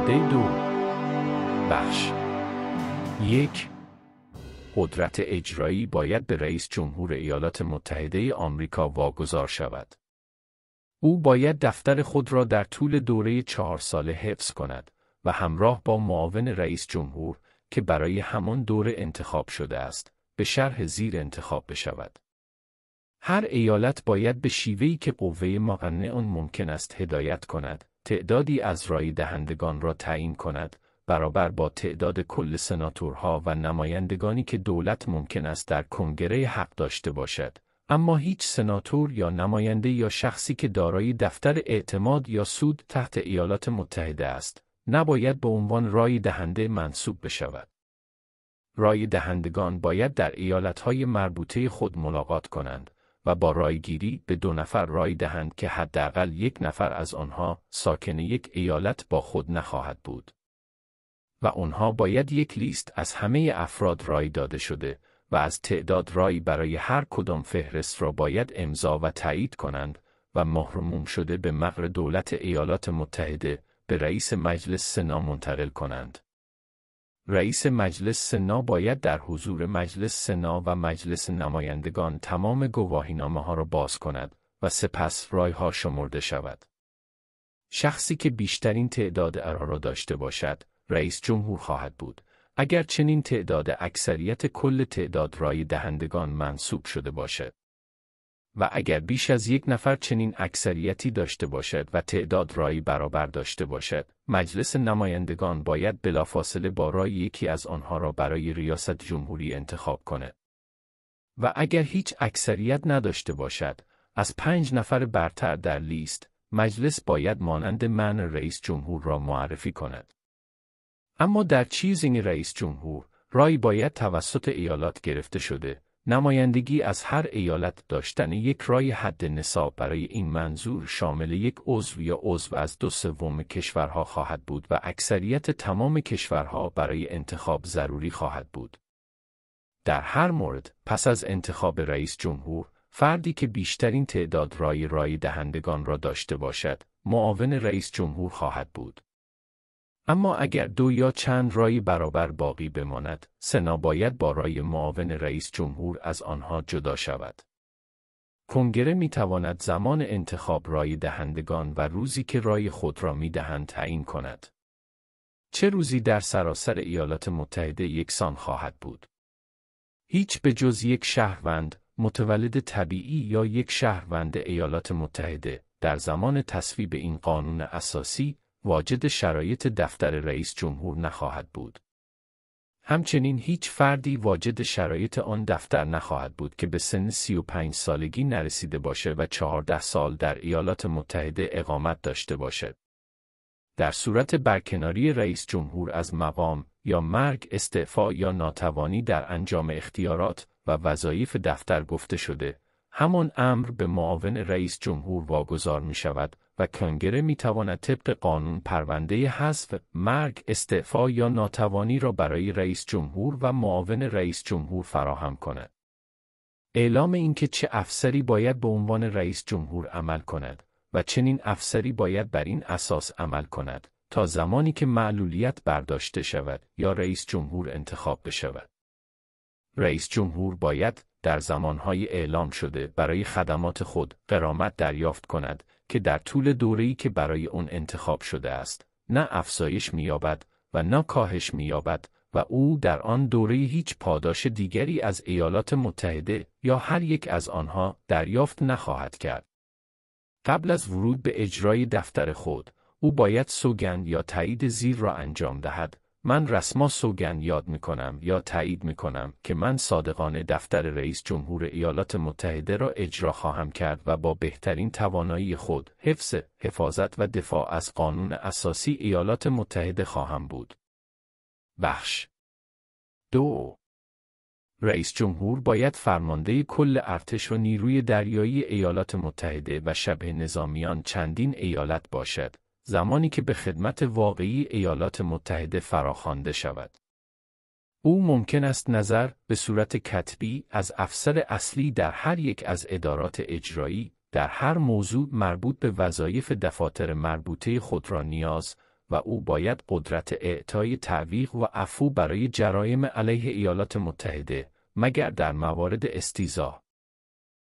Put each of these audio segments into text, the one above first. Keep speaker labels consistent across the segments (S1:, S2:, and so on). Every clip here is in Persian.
S1: ماده 2 بخش 1 قدرت اجرایی باید به رئیس جمهور ایالات متحده آمریکا واگذار شود. او باید دفتر خود را در طول دوره 4 ساله حفظ کند و همراه با معاون رئیس جمهور که برای همان دوره انتخاب شده است، به شرح زیر انتخاب بشود. هر ایالت باید به شیوهی که قوه مقننه آن ممکن است هدایت کند، تعدادی از رای دهندگان را تعیین کند، برابر با تعداد کل سناتورها و نمایندگانی که دولت ممکن است در کنگره حق داشته باشد، اما هیچ سناتور یا نماینده یا شخصی که دارای دفتر اعتماد یا سود تحت ایالات متحده است، نباید به عنوان رای دهنده منصوب بشود. رای دهندگان باید در ایالتهای مربوطه خود ملاقات کنند و با رایگیری به 2 نفر رای دهند که حداقل 1 نفر از آنها ساکن یک ایالت با خود نخواهد بود. و آنها باید یک لیست از همه افراد رای داده شده و از تعداد رای برای هر کدام فهرست را باید امضا و تایید کنند و مهرموم شده به مقر دولت ایالات متحده به رئیس مجلس سنا منتقل کنند. رئیس مجلس سنا باید در حضور مجلس سنا و مجلس نمایندگان تمام گواهینامه‌ها را باز کند و سپس رای‌ها شمرده شود. شخصی که بیشترین تعداد ارا را داشته باشد، رئیس جمهور خواهد بود، اگر چنین تعداد اکثریت کل تعداد رای دهندگان منصوب شده باشد. و اگر بیش از 1 نفر چنین اکثریتی داشته باشد و تعداد رای برابر داشته باشد، مجلس نمایندگان باید بلافاصله با رای یکی از آنها را برای ریاست جمهوری انتخاب کند. و اگر هیچ اکثریت نداشته باشد، از 5 نفر برتر در لیست، مجلس باید مانند من رئیس جمهور را معرفی کند. اما در چیزینگ رئیس جمهور، رای باید توسط ایالات گرفته شده. نمایندگی از هر ایالت داشتن یک رای حد نصاب برای این منظور شامل یک عضو یا عضو از 2/3 کشورها خواهد بود و اکثریت تمام کشورها برای انتخاب ضروری خواهد بود. در هر مورد، پس از انتخاب رئیس جمهور، فردی که بیشترین تعداد رای دهندگان را داشته باشد، معاون رئیس جمهور خواهد بود. اما اگر 2 یا چند رای برابر باقی بماند، سنا باید با رای معاون رئیس جمهور از آنها جدا شود. کنگره می تواند زمان انتخاب رای دهندگان و روزی که رای خود را می دهند تعیین کند. چه روزی در سراسر ایالات متحده یکسان خواهد بود؟ هیچ به جز یک شهروند، متولد طبیعی یا یک شهروند ایالات متحده، در زمان تصویب این قانون اساسی، واجد شرایط دفتر رئیس جمهور نخواهد بود. همچنین هیچ فردی واجد شرایط آن دفتر نخواهد بود که به سن 35 سالگی نرسیده باشد و 14 سال در ایالات متحده اقامت داشته باشد. در صورت برکناری رئیس جمهور از مقام یا مرگ، استعفا یا ناتوانی در انجام اختیارات و وظایف دفتر گفته شده، همان امر به معاون رئیس جمهور واگذار می شود و کنگره می تواند طبق قانون پرونده حذف، مرگ، استعفا یا ناتوانی را برای رئیس جمهور و معاون رئیس جمهور فراهم کند. اعلام اینکه چه افسری باید به عنوان رئیس جمهور عمل کند و چنین افسری باید بر این اساس عمل کند تا زمانی که معلولیت برداشته شود یا رئیس جمهور انتخاب بشود. رئیس جمهور باید در زمانهای اعلام شده برای خدمات خود غرامت دریافت کند که در طول دوره‌ای که برای آن انتخاب شده است، نه افزایش می‌یابد و نه کاهش می‌یابد و او در آن دوره هیچ پاداش دیگری از ایالات متحده یا هر یک از آنها دریافت نخواهد کرد. قبل از ورود به اجرای دفتر خود، او باید سوگند یا تایید زیر را انجام دهد. من رسما سوگند یاد می‌کنم یا تایید می‌کنم که من صادقانه دفتر رئیس جمهور ایالات متحده را اجرا خواهم کرد و با بهترین توانایی خود حفاظت و دفاع از قانون اساسی ایالات متحده خواهم بود. بخش 2 رئیس جمهور باید فرمانده کل ارتش و نیروی دریایی ایالات متحده و شبه نظامیان چندین ایالت باشد، زمانی که به خدمت واقعی ایالات متحده فراخوانده شود. او ممکن است نظر به صورت کتبی از افسر اصلی در هر یک از ادارات اجرایی در هر موضوع مربوط به وظایف دفاتر مربوطه خود را نیاز و او باید قدرت اعطای تعویق و عفو برای جرایم علیه ایالات متحده، مگر در موارد استیضاح.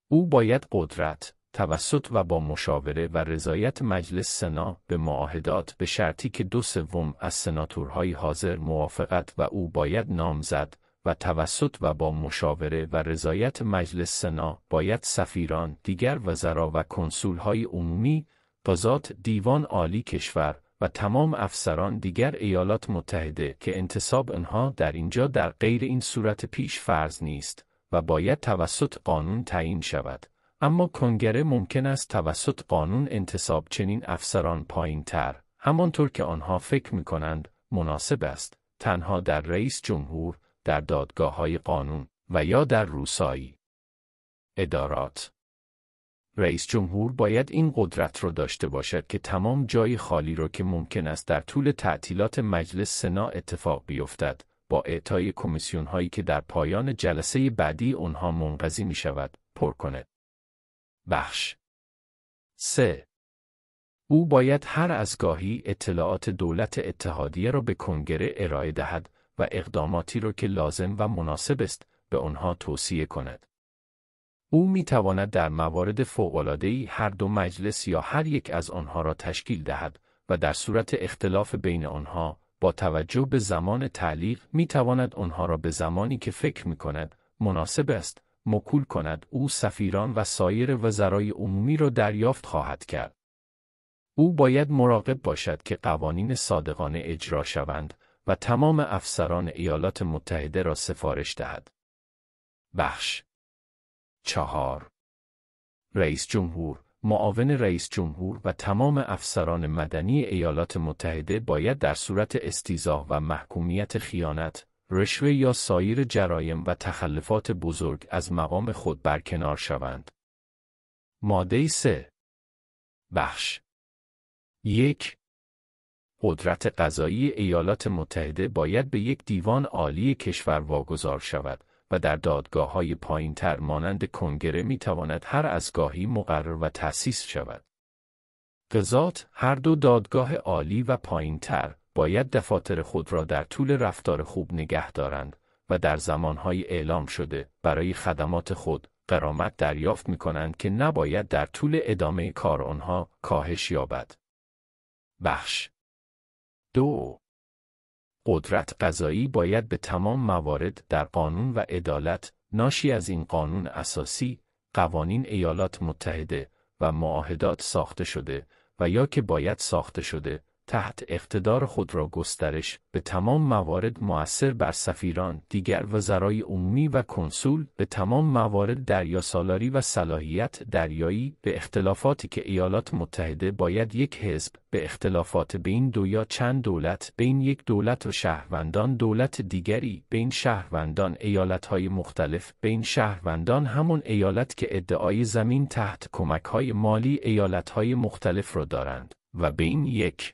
S1: او باید قدرت، توسط و با مشاوره و رضایت مجلس سنا به معاهدات به شرطی که 2/3 از سناتورهای حاضر موافقت و او باید نامزد و توسط و با مشاوره و رضایت مجلس سنا باید سفیران، دیگر وزرا و کنسولهای عمومی، قضات دیوان عالی کشور و تمام افسران دیگر ایالات متحده که انتصاب آنها در اینجا در غیر این صورت پیش فرض نیست و باید توسط قانون تعیین شود. اما کنگره ممکن است توسط قانون انتصاب چنین افسران پایین‌تر، همانطور که آنها فکر می‌کنند مناسب است، تنها در رئیس جمهور، در دادگاه‌های قانون و یا در روسایی ادارات. رئیس جمهور باید این قدرت را داشته باشد که تمام جای خالی را که ممکن است در طول تعطیلات مجلس سنا اتفاق بیفتد، با اعطای کمیسیون‌هایی که در پایان جلسه بعدی آنها منقضی می‌شود، پر کند. بخش 3. او باید هر از گاهی اطلاعات دولت اتحادیه را به کنگره ارائه دهد و اقداماتی را که لازم و مناسب است به آنها توصیه کند. او می‌تواند در موارد فوق‌العاده‌ای هر دو مجلس یا هر یک از آنها را تشکیل دهد و در صورت اختلاف بین آنها با توجه به زمان تعلیق می‌تواند آنها را به زمانی که فکر می‌کند مناسب است موکول کند. او سفیران و سایر وزرای عمومی را دریافت خواهد کرد. او باید مراقب باشد که قوانین صادقانه اجرا شوند و تمام افسران ایالات متحده را سفارش دهد. بخش 4. رئیس جمهور، معاون رئیس جمهور و تمام افسران مدنی ایالات متحده باید در صورت استیضاح و محکومیت خیانت، رشوه یا سایر جرایم و تخلفات بزرگ از مقام خود برکنار شوند. ماده 3. بخش 1. قدرت قضایی ایالات متحده باید به یک دیوان عالی کشور واگذار شود و در دادگاه‌های پایین‌تر مانند کنگره می‌تواند هر از گاهی مقرر و تأسیس شود. قضات، هر دو دادگاه عالی و پایین‌تر، باید دفاتر خود را در طول رفتار خوب نگه دارند و در زمانهای اعلام شده برای خدمات خود غرامت دریافت می‌کنند که نباید در طول ادامه کار آنها کاهش یابد. بخش 2. قدرت قضایی باید به تمام موارد در قانون و عدالت ناشی از این قانون اساسی، قوانین ایالات متحده و معاهدات ساخته شده و یا که باید ساخته شده، تحت اقتدار خود را گسترش به تمام موارد مؤثر بر سفیران، دیگر وزرای عمومی و کنسول، به تمام موارد دریاسالاری و صلاحیت دریایی، به اختلافاتی که ایالات متحده باید یک حزب، به اختلافات بین دو یا چند دولت، بین یک دولت و شهروندان دولت دیگری، بین شهروندان ایالت‌های مختلف، بین شهروندان همون ایالت که ادعای زمین تحت کمک‌های مالی ایالت‌های مختلف را دارند، و بین یک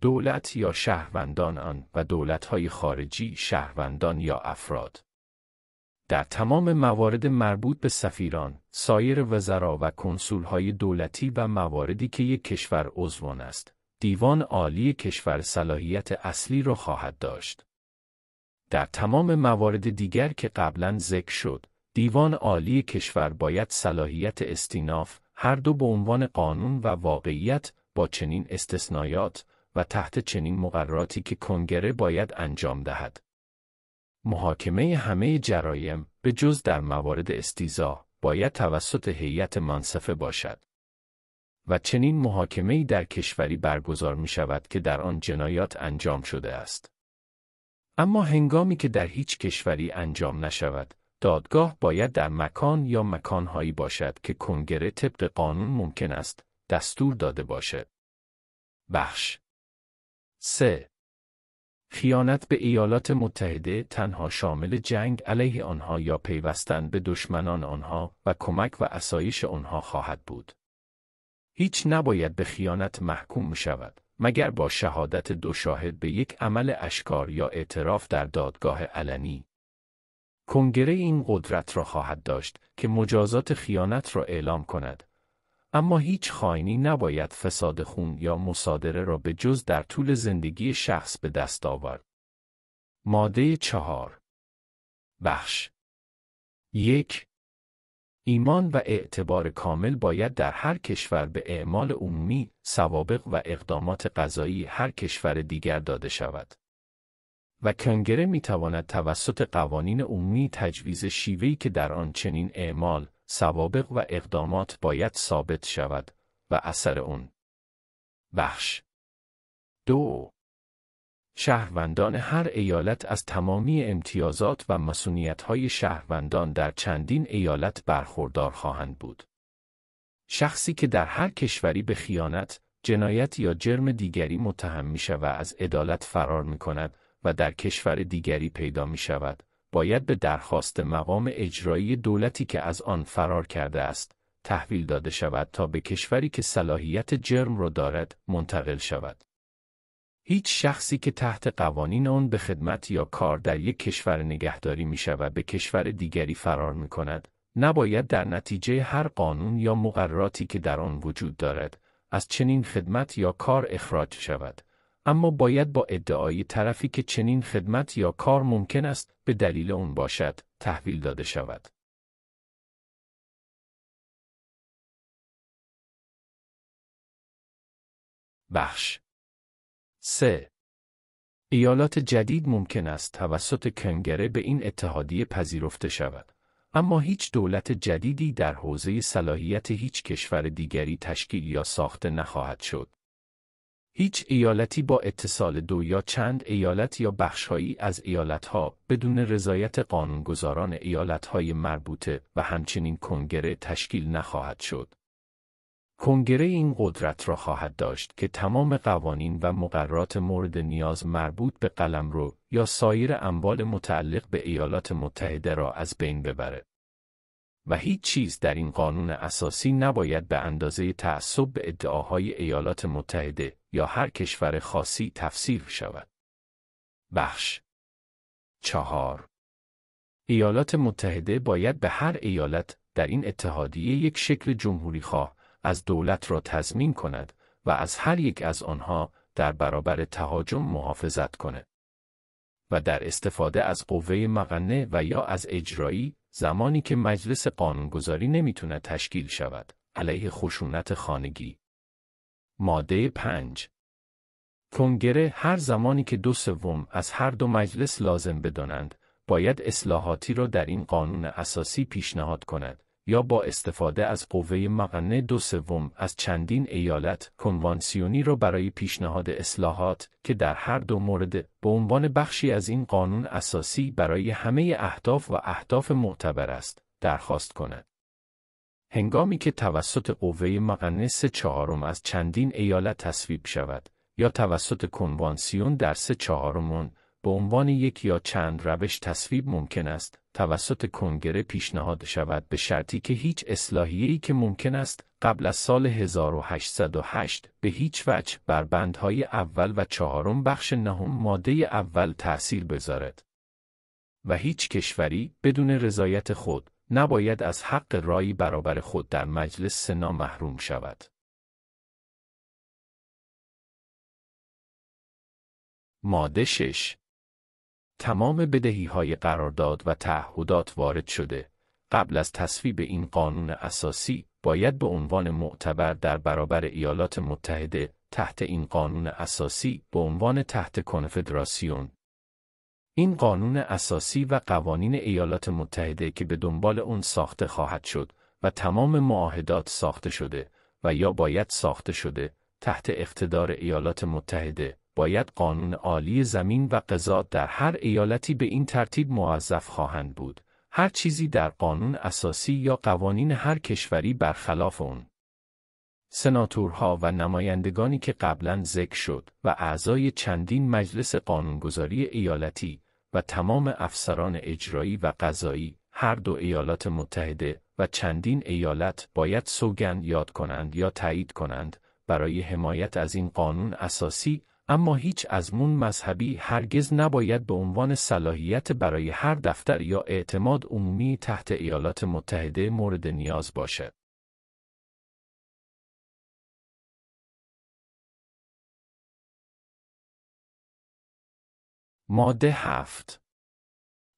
S1: دولت یا شهروندان آن و دولت‌های خارجی، شهروندان یا افراد. در تمام موارد مربوط به سفیران، سایر وزرا و کنسول‌های دولتی و مواردی که یک کشور عضو آن است، دیوان عالی کشور صلاحیت اصلی را خواهد داشت. در تمام موارد دیگر که قبلاً ذکر شد، دیوان عالی کشور باید صلاحیت استیناف، هر دو به عنوان قانون و واقعیت، با چنین استثنایات و تحت چنین مقرراتی که کنگره باید انجام دهد. محاکمه همه جرایم به جز در موارد استیضاح باید توسط هیئت منصفه باشد. و چنین محاکمه‌ای در کشوری برگزار می شود که در آن جنایات انجام شده است. اما هنگامی که در هیچ کشوری انجام نشود، دادگاه باید در مکان یا مکانهایی باشد که کنگره طبق قانون ممکن است دستور داده باشد. بخش 3. خیانت به ایالات متحده تنها شامل جنگ علیه آنها یا پیوستن به دشمنان آنها و کمک و اسایش آنها خواهد بود. هیچ نباید به خیانت محکوم شود مگر با شهادت دو شاهد به یک عمل اشکار یا اعتراف در دادگاه علنی. کنگره این قدرت را خواهد داشت که مجازات خیانت را اعلام کند اما هیچ خائنی نباید فساد خون یا مصادره را به جز در طول زندگی شخص به دست آورد. ماده 4. بخش 1. ایمان و اعتبار کامل باید در هر کشور به اعمال عمومی، سوابق و اقدامات قضایی هر کشور دیگر داده شود. و کنگره می‌تواند توسط قوانین عمومی تجویز شیوهی که در آن چنین اعمال، سوابق و اقدامات باید ثابت شود و اثر آن. بخش 2. شهروندان هر ایالت از تمامی امتیازات و مسئولیت‌های شهروندان در چندین ایالت برخوردار خواهند بود. شخصی که در هر کشوری به خیانت، جنایت یا جرم دیگری متهم می‌شود و از عدالت فرار می‌کند و در کشور دیگری پیدا می‌شود، باید به درخواست مقام اجرایی دولتی که از آن فرار کرده است، تحویل داده شود تا به کشوری که صلاحیت جرم را دارد منتقل شود. هیچ شخصی که تحت قوانین آن به خدمت یا کار در یک کشور نگهداری می‌شود و به کشور دیگری فرار می‌کند، نباید در نتیجه هر قانون یا مقرراتی که در آن وجود دارد، از چنین خدمت یا کار اخراج شود، اما باید با ادعای طرفی که چنین خدمت یا کار ممکن است به دلیل آن باشد، تحویل داده شود. بخش 3. ایالات جدید ممکن است توسط کنگره به این اتحادیه پذیرفته شود، اما هیچ دولت جدیدی در حوزه صلاحیت هیچ کشور دیگری تشکیل یا ساخته نخواهد شد. هیچ ایالتی با اتصال دو یا چند ایالت یا بخش‌هایی از ایالت‌ها بدون رضایت قانونگذاران ایالت‌های مربوطه و همچنین کنگره تشکیل نخواهد شد. کنگره این قدرت را خواهد داشت که تمام قوانین و مقررات مورد نیاز مربوط به قلمرو یا سایر اموال متعلق به ایالات متحده را از بین ببرد. و هیچ چیز در این قانون اساسی نباید به اندازه تعصب به ادعاهای ایالات متحده یا هر کشور خاصی تفسیر شود. بخش 4. ایالات متحده باید به هر ایالت در این اتحادیه یک شکل جمهوری‌خواه از دولت را تضمین کند و از هر یک از آنها در برابر تهاجم محافظت کند. و در استفاده از قوه مقننه و یا از اجرایی، زمانی که مجلس قانونگذاری نمیتونه تشکیل شود، علیه خشونت خانگی. ماده 5. کنگره هر زمانی که 2/3 از هر دو مجلس لازم بدانند، باید اصلاحاتی را در این قانون اساسی پیشنهاد کند، یا با استفاده از قوه مقننه 2/3 از چندین ایالت کنوانسیونی را برای پیشنهاد اصلاحات که در هر دو مورد به عنوان بخشی از این قانون اساسی برای همه اهداف و اهداف معتبر است، درخواست کند. هنگامی که توسط قوه مقننه 3/4 از چندین ایالت تصویب شود، یا توسط کنوانسیون در 3/4 به عنوان یک یا چند روش تصویب ممکن است، توسط کنگره پیشنهاد شود به شرطی که هیچ اصلاحیه‌ای که ممکن است قبل از سال 1808 به هیچ وجه بر بندهای اول و 4 بخش 9 ماده اول تأثیر بذارد. و هیچ کشوری بدون رضایت خود نباید از حق رای برابر خود در مجلس سنا محروم شود. ماده 6. تمام بدهی‌های قرارداد و تعهدات وارد شده قبل از تصویب این قانون اساسی باید به عنوان معتبر در برابر ایالات متحده تحت این قانون اساسی به عنوان تحت کنفدراسیون. این قانون اساسی و قوانین ایالات متحده که به دنبال اون ساخته خواهد شد و تمام معاهدات ساخته شده و یا باید ساخته شده تحت اقتدار ایالات متحده، باید قانون عالی زمین و قضا در هر ایالتی به این ترتیب موظف خواهند بود. هر چیزی در قانون اساسی یا قوانین هر کشوری برخلاف اون. سناتورها و نمایندگانی که قبلاً ذکر شد و اعضای چندین مجلس قانونگذاری ایالتی و تمام افسران اجرایی و قضایی هر دو ایالات متحده و چندین ایالت باید سوگند یاد کنند یا تایید کنند برای حمایت از این قانون اساسی، اما هیچ آزمون مذهبی هرگز نباید به عنوان صلاحیت برای هر دفتر یا اعتماد عمومی تحت ایالات متحده مورد نیاز باشد. ماده 7.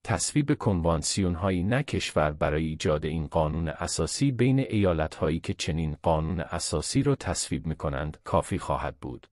S1: تصویب کنوانسیون‌های نه کشور برای ایجاد این قانون اساسی بین ایالت‌هایی که چنین قانون اساسی را تصویب می‌کنند کافی خواهد بود.